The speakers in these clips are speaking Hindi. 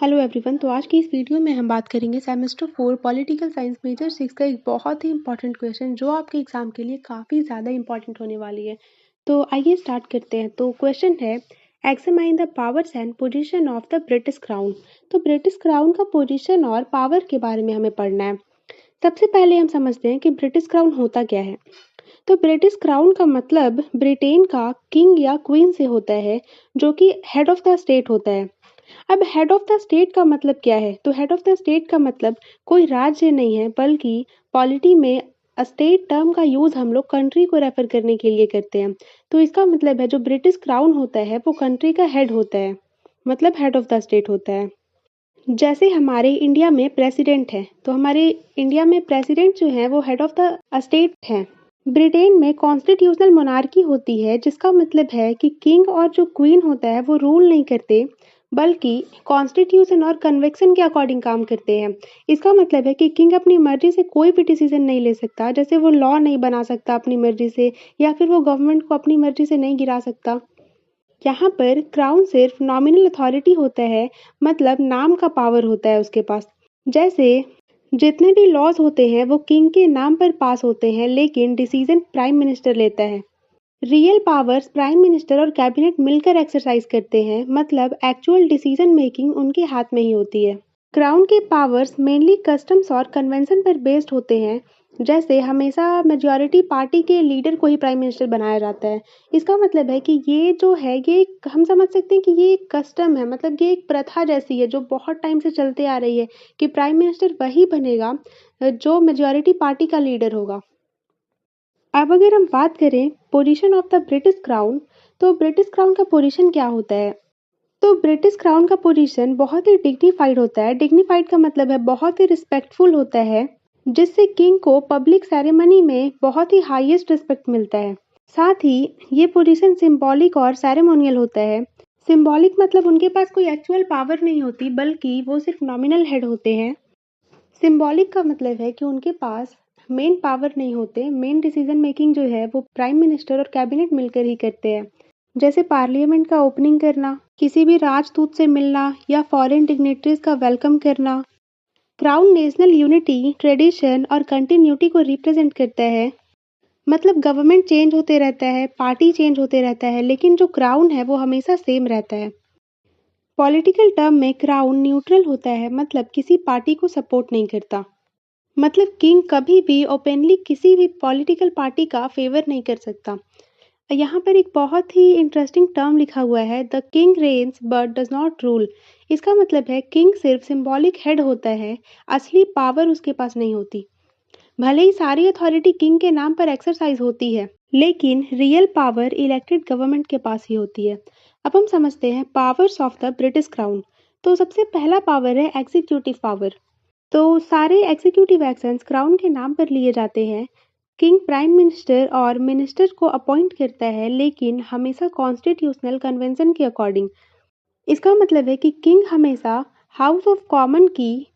Hello everyone. तो आज की इस वीडियो में हम बात करेंगे सेमेस्टर 4 पॉलिटिकल साइंस मेजर 6 का एक बहुत ही इंपॉर्टेंट क्वेश्चन जो आपके एग्जाम के लिए काफ़ी ज़्यादा इंपॉर्टेंट होने वाली है। तो आइए स्टार्ट करते हैं। तो क्वेश्चन है, examine the powers and position of the British crown. तो ब्रिटिश क्राउन का पोजीशन और पावर के बारे में हमें पढ़ना है। सबसे पहले हम समझते हैं कि ब्रिटिश क्राउन होता क्या है। तो ब्रिटिश क्राउन का मतलब ब्रिटेन का किंग या क्वीन से होता है, जो कि हेड ऑफ द स्टेट होता है। अब हेड ऑफ द स्टेट का मतलब क्या है? तो हेड ऑफ द स्टेट का मतलब कोई राज्य नहीं है, बल्कि पॉलिटी में स्टेट टर्म का यूज हम लोग कंट्री को रेफर करने के लिए करते हैं। तो इसका मतलब है जो ब्रिटिश क्राउन होता है वो कंट्री का हेड होता है, मतलब हेड ऑफ द स्टेट होता है। जैसे हमारे इंडिया में प्रेसिडेंट है, तो हमारे इंडिया में प्रेसिडेंट जो है वो हेड ऑफ द स्टेट है। ब्रिटेन में कॉन्स्टिट्यूशनल मोनार्की होती है, जिसका मतलब है कि किंग और जो क्वीन होता है वो रूल नहीं करते, बल्कि कॉन्स्टिट्यूशन और कन्वेक्शन के अकॉर्डिंग काम करते हैं। इसका मतलब है कि किंग अपनी मर्जी से कोई भी डिसीजन नहीं ले सकता, जैसे वो लॉ नहीं बना सकता अपनी मर्जी से, या फिर वो गवर्नमेंट को अपनी मर्जी से नहीं गिरा सकता। यहाँ पर क्राउन सिर्फ नॉमिनल अथॉरिटी होता है, मतलब नाम का पावर होता है उसके पास। जैसे जितने भी लॉज होते हैं वो किंग के नाम पर पास होते हैं, लेकिन डिसीजन प्राइम मिनिस्टर लेता है। रियल पावर्स प्राइम मिनिस्टर और कैबिनेट मिलकर एक्सरसाइज करते हैं, मतलब एक्चुअल डिसीजन मेकिंग उनके हाथ में ही होती है। क्राउन के पावर्स मेनली कस्टम्स और कन्वेंशन पर बेस्ड होते हैं। जैसे हमेशा मेजॉरिटी पार्टी के लीडर को ही प्राइम मिनिस्टर बनाया जाता है। इसका मतलब है कि ये जो है हम समझ सकते हैं कि ये एक कस्टम है, मतलब ये एक प्रथा जैसी है जो बहुत टाइम से चलते आ रही है कि प्राइम मिनिस्टर वही बनेगा जो मेजॉरिटी पार्टी का लीडर होगा। अब अगर हम बात करें position of the British crown, तो ब्रिटिश क्राउन का पोजीशन क्या होता है? तो ब्रिटिश क्राउन का पोजीशन बहुत ही डिग्निफाइड होता है। डिग्निफाइड का मतलब है बहुत ही रिस्पेक्टफुल होता है, जिससे किंग को पब्लिक सेरेमनी में बहुत ही हाईएस्ट रिस्पेक्ट मिलता है। साथ ही ये पोजीशन सिंबॉलिक और सेरेमोनियल होता है। सिंबॉलिक मतलब उनके पास कोई एक्चुअल पावर नहीं होती, बल्कि वो सिर्फ नॉमिनल हेड होते हैं। सिंबॉलिक का मतलब है कि उनके पास मेन पावर नहीं होते, मेन डिसीजन मेकिंग जो है वो प्राइम मिनिस्टर और कैबिनेट मिलकर ही करते हैं। जैसे पार्लियामेंट का ओपनिंग करना, किसी भी राजदूत से मिलना या फॉरेन डिग्नेटरीज का वेलकम करना। क्राउन नेशनल यूनिटी, ट्रेडिशन और कंटिन्यूटी को रिप्रेजेंट करता है। मतलब गवर्नमेंट चेंज होते रहता है, पार्टी चेंज होते रहता है, लेकिन जो क्राउन है वो हमेशा सेम रहता है। पॉलिटिकल टर्म में क्राउन न्यूट्रल होता है, मतलब किसी पार्टी को सपोर्ट नहीं करता। मतलब किंग कभी भी ओपनली किसी भी पॉलिटिकल पार्टी का फेवर नहीं कर सकता। यहाँ पर एक बहुत ही इंटरेस्टिंग टर्म लिखा हुआ है, the king reigns but does not rule. इसका मतलब है किंग सिर्फ सिंबॉलिक हेड होता है, असली पावर उसके पास नहीं होती। भले ही सारी अथॉरिटी किंग के नाम पर एक्सरसाइज होती है, लेकिन रियल पावर इलेक्टेड गवर्नमेंट के पास ही होती है। अब हम समझते हैं powers of the British crown. तो सबसे पहला पावर है एग्जीक्यूटिव पावर। तो सारे एग्जीक्यूटिव एक्शंस क्राउन के नाम पर लिए जाते हैं। किंग प्राइम मिनिस्टर और मिनिस्टर को अपॉइंट करता है, लेकिन हमेशा कॉन्स्टिट्यूशनल कन्वेंशन के अकॉर्डिंग। इसका मतलब है कि किंग हमेशा हाउस ऑफ कॉमन की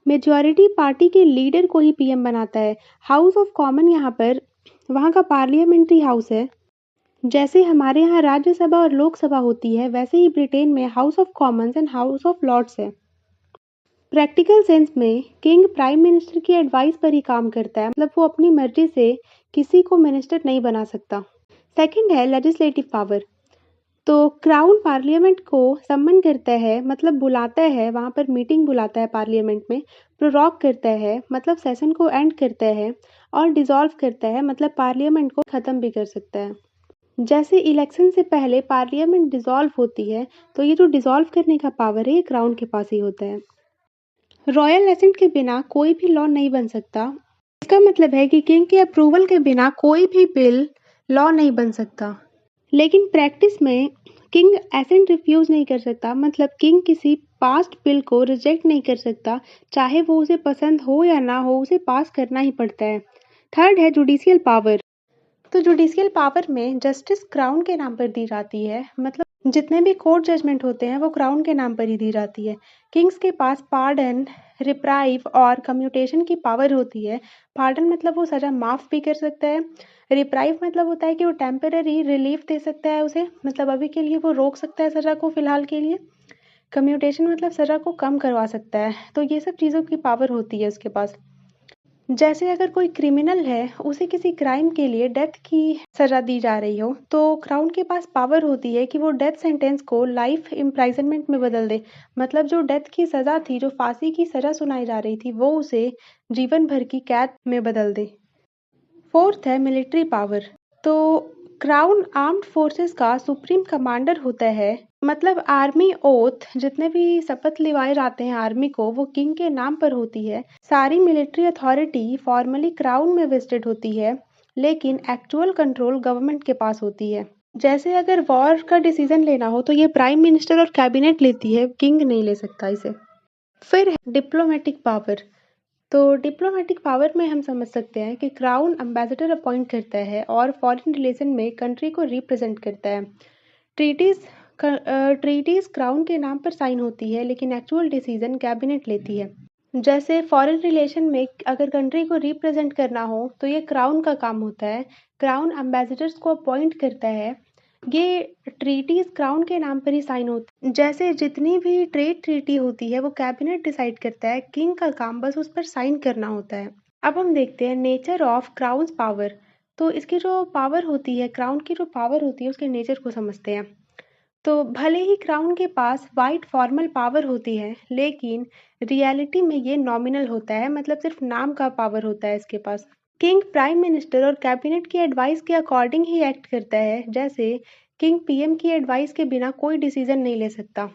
मेजॉरिटी पार्टी के लीडर को ही पीएम बनाता है। हाउस ऑफ कॉमन यहाँ पर वहाँ का पार्लियामेंट्री हाउस है। जैसे हमारे यहाँ राज्यसभा और लोकसभा होती है, वैसे ही ब्रिटेन में House of Commons and House of Lords है। प्रैक्टिकल सेंस में किंग प्राइम मिनिस्टर की एडवाइस पर ही काम करता है, मतलब वो अपनी मर्जी से किसी को मिनिस्टर नहीं बना सकता। सेकंड है लेजिस्लेटिव पावर। तो क्राउन पार्लियामेंट को सम्मन करता है, मतलब बुलाता है, वहाँ पर मीटिंग बुलाता है पार्लियामेंट में। प्रोरॉग करता है, मतलब सेशन को एंड करता है। और डिसॉल्व करता है, मतलब पार्लियामेंट को ख़त्म भी कर सकता है। जैसे इलेक्शन से पहले पार्लियामेंट डिसॉल्व होती है, तो ये जो डिसॉल्व करने का पावर है ये क्राउन के पास ही होता है। रॉयल एसेंट के बिना कोई भी लॉ नहीं बन सकता। इसका मतलब है कि किंग के अप्रूवल के बिना कोई भी बिल लॉ नहीं बन सकता। लेकिन प्रैक्टिस में किंग एसेंट रिफ्यूज नहीं कर सकता, मतलब किंग किसी पास्ट बिल को रिजेक्ट नहीं कर सकता, चाहे वो उसे पसंद हो या ना हो, उसे पास करना ही पड़ता है। थर्ड है जुडिशियल पावर। तो जुडिशियल पावर में जस्टिस क्राउन के नाम पर दी जाती है, मतलब जितने भी कोर्ट जजमेंट होते हैं वो क्राउन के नाम पर ही दी जाती है। किंग्स के पास पार्डन, रिप्राइव और कम्यूटेशन की पावर होती है। पार्डन मतलब वो सज़ा माफ़ भी कर सकता है। रिप्राइव मतलब होता है कि वो टेम्पररी रिलीफ दे सकता है उसे, मतलब अभी के लिए वो रोक सकता है सज़ा को फ़िलहाल के लिए। कम्यूटेशन मतलब सज़ा को कम करवा सकता है, तो ये सब चीज़ों की पावर होती है उसके पास। जैसे अगर कोई क्रिमिनल है, उसे किसी क्राइम के लिए डेथ की सज़ा दी जा रही हो, तो क्राउन के पास पावर होती है कि वो डेथ सेंटेंस को लाइफ इम्प्राइजनमेंट में बदल दे। मतलब जो डेथ की सज़ा थी, जो फांसी की सज़ा सुनाई जा रही थी, वो उसे जीवन भर की कैद में बदल दे। फोर्थ है मिलिट्री पावर। तो क्राउन आर्म्ड फोर्सेस का सुप्रीम कमांडर होता है। मतलब आर्मी ओथ जितने भी शपथ लिवाए जाते हैं आर्मी को, वो किंग के नाम पर होती है। सारी मिलिट्री अथॉरिटी फॉर्मली क्राउन में वेस्टेड होती है, लेकिन एक्चुअल कंट्रोल गवर्नमेंट के पास होती है। जैसे अगर वॉर का डिसीजन लेना हो तो ये प्राइम मिनिस्टर और कैबिनेट लेती है, किंग नहीं ले सकता इसे। फिर है डिप्लोमेटिक पावर। तो डिप्लोमेटिक पावर में हम समझ सकते हैं कि क्राउन एम्बेसडर अपॉइंट करता है और फॉरेन रिलेशन में कंट्री को रिप्रेजेंट करता है। ट्रीटीज ट्रीटीज क्राउन के नाम पर साइन होती है, लेकिन एक्चुअल डिसीजन कैबिनेट लेती है। जैसे फॉरेन रिलेशन में अगर कंट्री को रिप्रेजेंट करना हो तो ये क्राउन का काम होता है। क्राउन एम्बेसडर्स को अपॉइंट करता है। ये ट्रीटीज क्राउन के नाम पर ही साइन होती है। जैसे जितनी भी ट्रेड ट्रीटी होती है वो कैबिनेट डिसाइड करता है, किंग का काम बस उस पर साइन करना होता है। अब हम देखते हैं नेचर ऑफ क्राउन्स पावर। तो इसकी जो पावर होती है, क्राउन की जो पावर होती है, उसके नेचर को समझते हैं। तो भले ही क्राउन के पास वाइड फॉर्मल पावर होती है, लेकिन रियलिटी में ये नॉमिनल होता है। मतलब सिर्फ नाम का पावर होता है इसके पास। किंग प्राइम मिनिस्टर और कैबिनेट की एडवाइस के अकॉर्डिंग ही एक्ट करता है। जैसे किंग पीएम की एडवाइस के बिना कोई डिसीजन नहीं ले सकता।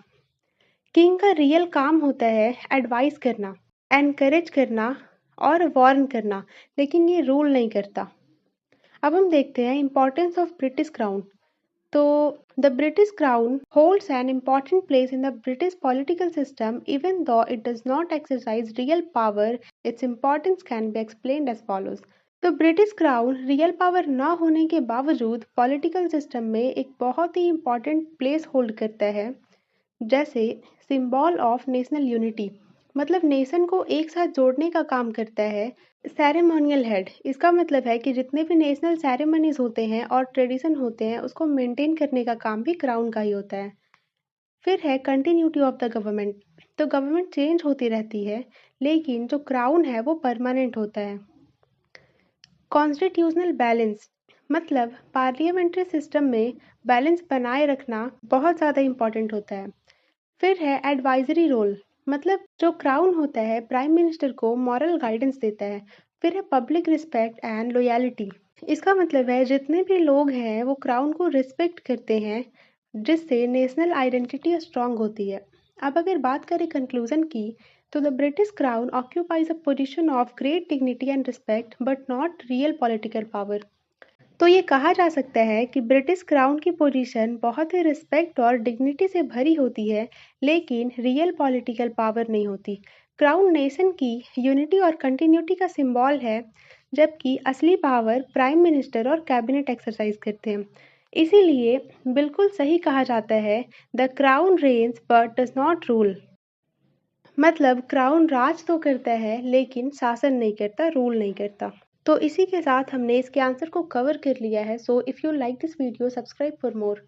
किंग का रियल काम होता है एडवाइस करना, एनकरेज करना और वार्न करना, लेकिन ये रूल नहीं करता। अब हम देखते हैं इम्पोर्टेंस ऑफ ब्रिटिश क्राउन। तो the British Crown holds an important place in the British political system. Even though it does not exercise real power, its importance can be explained as follows. तो ब्रिटिश क्राउन रियल पावर ना होने के बावजूद पॉलिटिकल सिस्टम में एक बहुत ही इम्पोर्टेंट प्लेस होल्ड करता है। जैसे सिंबल ऑफ नेशनल यूनिटी, मतलब नेशन को एक साथ जोड़ने का काम करता है। सेरेमोनियल हेड, इसका मतलब है कि जितने भी नेशनल सेरेमनीज होते हैं और ट्रेडिशन होते हैं, उसको मेंटेन करने का काम भी क्राउन का ही होता है। फिर है कंटिन्यूटी ऑफ द गवर्नमेंट। तो गवर्नमेंट चेंज होती रहती है, लेकिन जो क्राउन है वो परमानेंट होता है। कॉन्स्टिट्यूशनल बैलेंस, मतलब पार्लियामेंट्री सिस्टम में बैलेंस बनाए रखना बहुत ज़्यादा इम्पोर्टेंट होता है। फिर है एडवाइजरी रोल, मतलब जो क्राउन होता है प्राइम मिनिस्टर को मॉरल गाइडेंस देता है। फिर है पब्लिक रिस्पेक्ट एंड लॉयल्टी, इसका मतलब है जितने भी लोग हैं वो क्राउन को रिस्पेक्ट करते हैं, जिससे नेशनल आइडेंटिटी स्ट्रांग होती है। अब अगर बात करें कंक्लूजन की, तो the British crown occupies a position of great dignity and respect but not real political power. तो ये कहा जा सकता है कि ब्रिटिश क्राउन की पोजीशन बहुत ही रिस्पेक्ट और डिग्निटी से भरी होती है, लेकिन रियल पॉलिटिकल पावर नहीं होती। क्राउन नेशन की यूनिटी और कंटिन्यूटी का सिंबल है, जबकि असली पावर प्राइम मिनिस्टर और कैबिनेट एक्सरसाइज करते हैं। इसीलिए बिल्कुल सही कहा जाता है, the crown reigns but does not rule. मतलब क्राउन राज तो करता है, लेकिन शासन नहीं करता, रूल नहीं करता। तो इसी के साथ हमने इसके आंसर को कवर कर लिया है। So if you like this video, subscribe for more.